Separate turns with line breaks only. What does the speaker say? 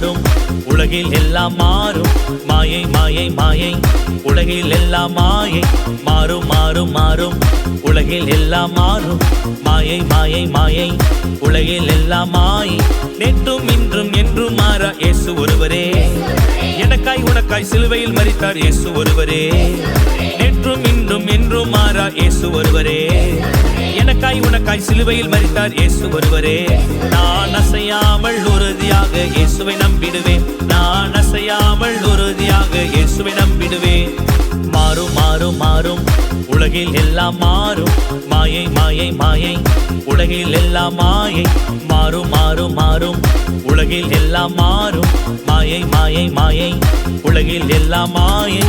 மாறும் உலகில் எல்லாம் மாறும் மாயை மாயை மாயை உலகில் எல்லாம் மாயை மாறும் மாறும் மாறும் உலகில் எல்லாம் மாறும் மாயை மாயை மாயை உலகில் எல்லாம் மாயை நேற்றும் இன்றும் என்றும் மாறா இயேசு ஒருவரே எனக்காய் உனக்காய் சிலுவையில் மரித்தார் இயேசு ஒருவரே நேற்றும் இன்றும் என்றும் மாறா இயேசு ஒருவரே எனக்காய் உனக்காய் சிலுவையில் மரித்தார் இயேசு ஒருவரே நான் அசையாமல் உறுதியாக இயேசுவை நம்பிடுவேன் நான் அசையாமல் உறுதியாக இயேசுவை நம்பிடுவேன் மாறும் மாறும் மாறும் உலகில் எல்லாம் மாறும் மாயை மாயை மாயை உலகில் எல்லாம் மாயை மாறும் மாறும் மாறும் உலகில் எல்லாம் மாறும் மாயை மாயை மாயை உலகில் எல்லாம் மாயை